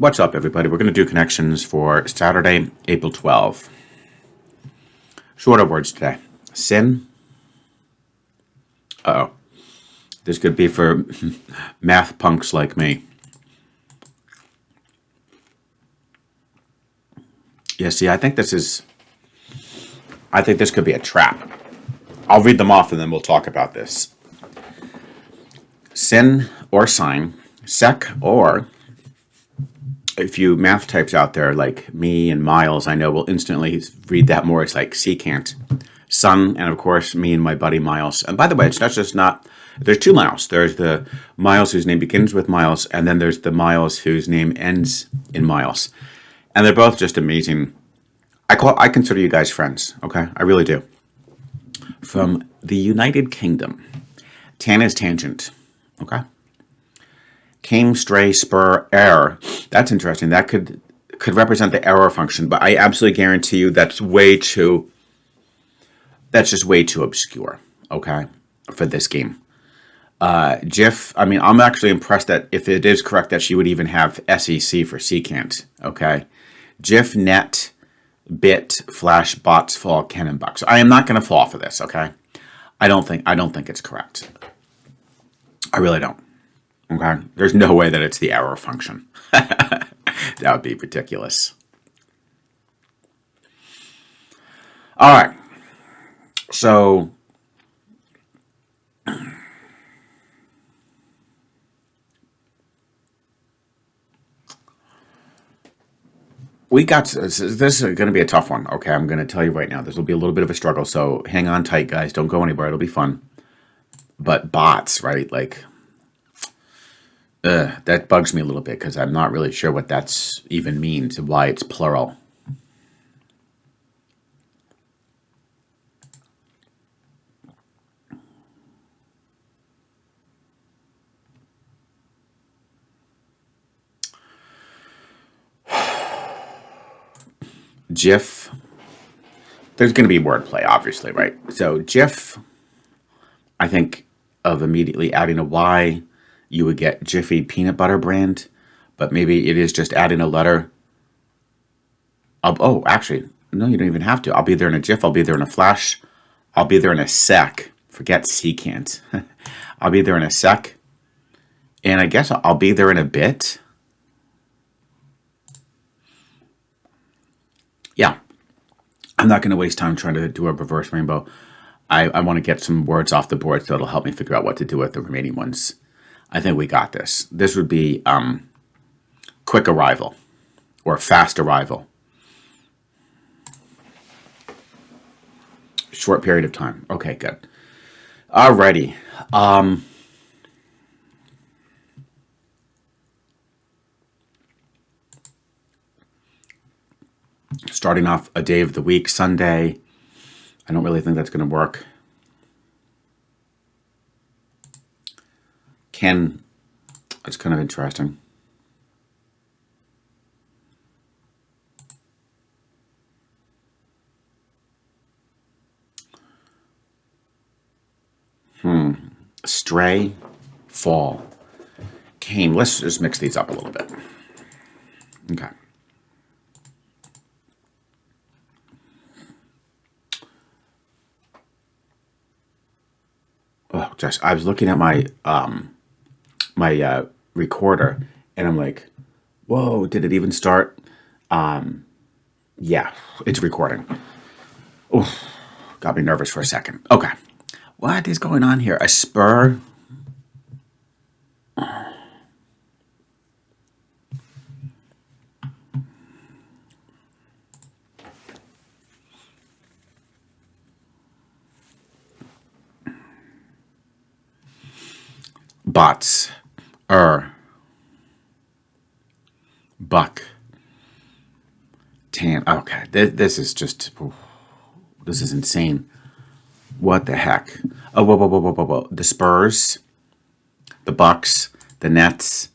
What's up, everybody? We're going to do connections for Saturday, April 12th. Shorter words today. Sin. Uh-oh. This could be for math punks like me. Yeah, see, I think this could be a trap. I'll read them off and then we'll talk about this. Sin or sign. Sec or... If you math types out there like me and Miles, I know will instantly read that more. It's like secant. Sun, and of course, me and my buddy Miles. And by the way, there's two Miles. There's the Miles whose name begins with Miles, and then there's the Miles whose name ends in Miles. And they're both just amazing. I consider you guys friends, okay? I really do. From the United Kingdom. Tan is tangent, okay? Came, stray, spur, error. That's interesting. That could represent the error function, but I absolutely guarantee you that's just way too obscure, okay, for this game. GIF, I mean, I'm actually impressed that if it is correct that she would even have SEC for secant, okay. GIF, net, bit, flash, bots, fall, cannon, buck. So I am not going to fall for this, okay. I don't think it's correct. I really don't. Okay, there's no way that it's the error function. That would be ridiculous. All right, so we got this is going to be a tough one. Okay, I'm going to tell you right now. This will be a little bit of a struggle. So hang on tight, guys. Don't go anywhere. It'll be fun. But bots, right? Like. That bugs me a little bit because I'm not really sure what that's even means and why it's plural. GIF. There's going to be wordplay, obviously, right? So GIF, I think of immediately adding a Y. You would get Jiffy peanut butter brand, but maybe it is just adding a letter. Actually, no, you don't even have to. I'll be there in a GIF. I'll be there in a flash. I'll be there in a sec. Forget secant. I'll be there in a sec. And I guess I'll be there in a bit. Yeah. I'm not going to waste time trying to do a reverse rainbow. I want to get some words off the board so it'll help me figure out what to do with the remaining ones. I think we got this. This would be quick arrival or fast arrival. Short period of time. Okay, good. Alrighty. Starting off a day of the week, Sunday. I don't really think that's going to work. That's kind of interesting. Stray, fall, came. Let's just mix these up a little bit. Okay. Oh, Josh, I was looking at my recorder, and I'm like, whoa, did it even start? Yeah, it's recording. Oh, got me nervous for a second. Okay. What is going on here? A spur? Bots. Buck. Tan. Okay, this is just... This is insane. What the heck? Oh, whoa. The Spurs, the Bucks, the Nets,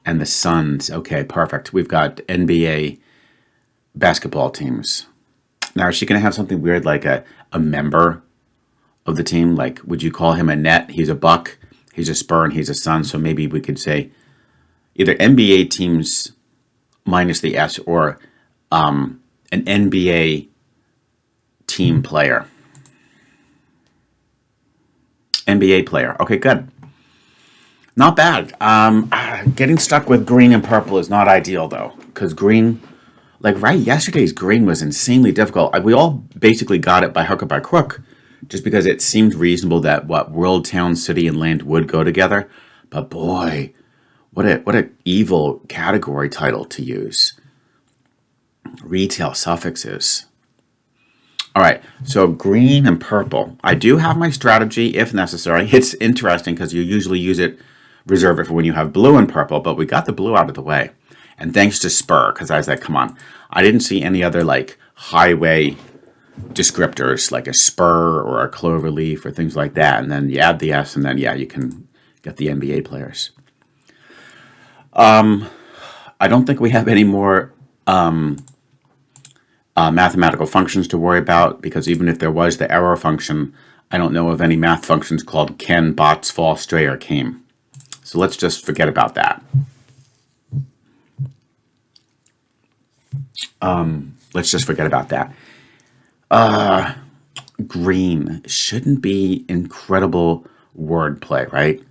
and the Suns. Okay, perfect. We've got NBA basketball teams. Now, is she going to have something weird like a member of the team? Like, would you call him a Net? He's a Buck, he's a Spur, and he's a Sun. So maybe we could say either NBA teams minus the S, or an NBA team player. NBA player. Okay, good. Not bad. Getting stuck with green and purple is not ideal though, because green, like right, yesterday's green was insanely difficult. We all basically got it by hook or by crook, just because it seemed reasonable that what world, town, city, and land would go together. But boy, what a evil category title to use. Retail suffixes. All right, so green and purple. I do have my strategy if necessary. It's interesting because you usually reserve it for when you have blue and purple, but we got the blue out of the way. And thanks to Spur, because I was like, come on. I didn't see any other like highway descriptors like a spur or a clover leaf or things like that. And then you add the S, and then, yeah, you can get the NBA players. I don't think we have any more mathematical functions to worry about, because even if there was the error function, I don't know of any math functions called can, bots, fall, stray, or came. So let's just forget about that. Let's just forget about that. Green shouldn't be incredible wordplay, right?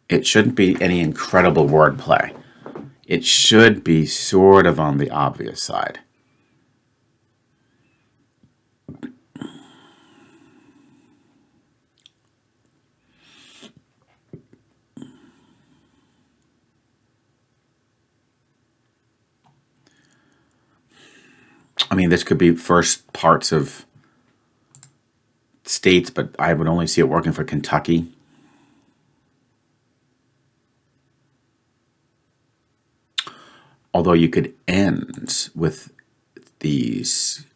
It shouldn't be any incredible wordplay. It should be sort of on the obvious side. I mean, this could be first parts of states, but I would only see it working for Kentucky. Although you could end with these,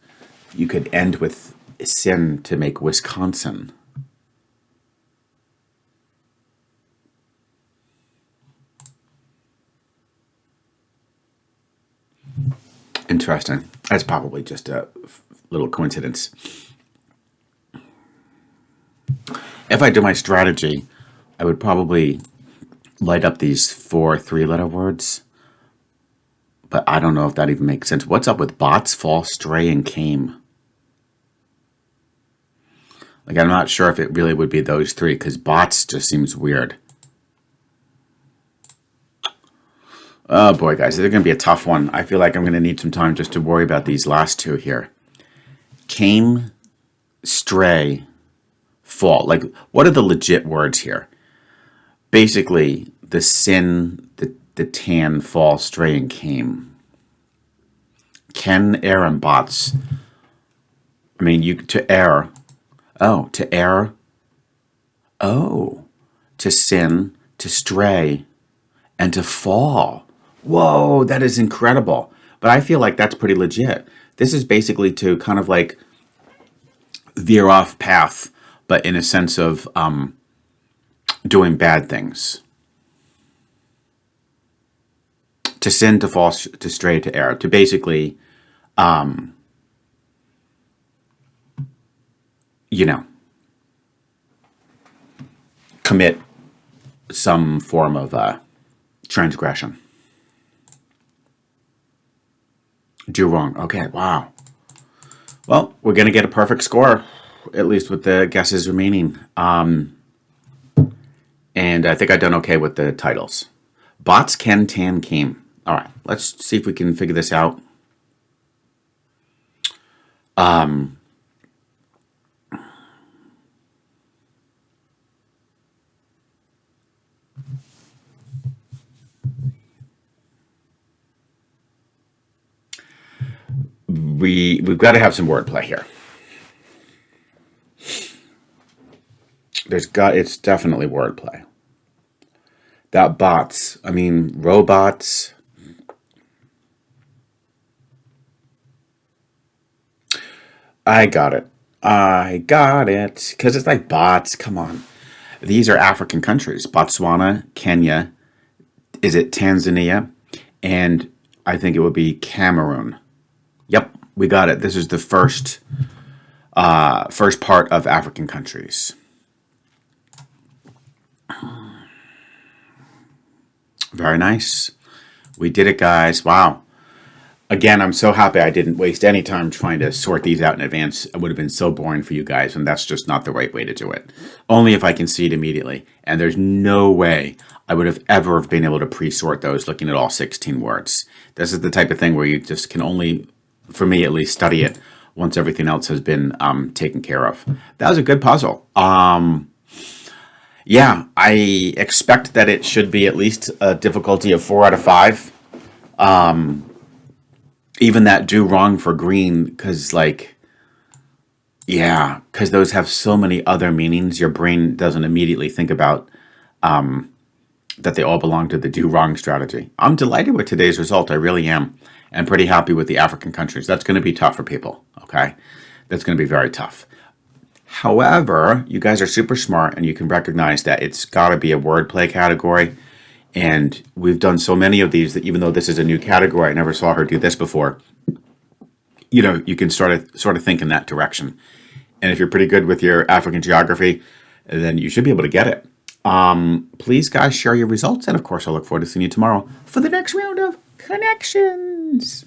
you could end with sin to make Wisconsin. Interesting. That's probably just a little coincidence. If I do my strategy, I would probably light up these 4 3-letter words. But I don't know if that even makes sense. What's up with bots, fall, stray, and came? Like, I'm not sure if it really would be those 3, because bots just seems weird. Oh boy, guys, this is going to be a tough one. I feel like I'm going to need some time just to worry about these last 2 here. Came, stray, fall. Like, what are the legit words here? Basically, the sin, the tan, fall, stray, and came. Can, err, and bots. I mean, to err. Oh, to err. Oh, to sin, to stray, and to fall. Whoa, that is incredible. But I feel like that's pretty legit. This is basically to kind of like veer off path, but in a sense of doing bad things. To sin, to fall, to stray, to err. To basically, commit some form of transgression. Do wrong. Okay, wow. Well, we're going to get a perfect score, at least with the guesses remaining. And I think I've done okay with the titles. Bots, can, tan, came. All right, let's see if we can figure this out. We've got to have some wordplay here. It's definitely wordplay. That bots, I mean, robots. I got it. Because it's like bots, come on. These are African countries. Botswana, Kenya, is it Tanzania? And I think it would be Cameroon. Yep, we got it. This is the first part of African countries. Very nice. We did it, guys. Wow. Again, I'm so happy I didn't waste any time trying to sort these out in advance. It would have been so boring for you guys, and that's just not the right way to do it. Only if I can see it immediately. And there's no way I would have ever been able to pre-sort those looking at all 16 words. This is the type of thing where you just can only, for me at least, study it once everything else has been taken care of. That was a good puzzle. Yeah, I expect that it should be at least a difficulty of 4 out of 5. Even that do wrong for green, because like, yeah, because those have so many other meanings. Your brain doesn't immediately think about that they all belong to the do wrong strategy. I'm delighted with today's result. I really am. And pretty happy with the African countries. That's going to be tough for people. Okay. That's going to be very tough. However, you guys are super smart and you can recognize that it's got to be a wordplay category. And we've done so many of these that even though this is a new category, I never saw her do this before. You know, you can sort of think in that direction. And if you're pretty good with your African geography, then you should be able to get it. Please, guys, share your results. And of course, I look forward to seeing you tomorrow for the next round of Connections.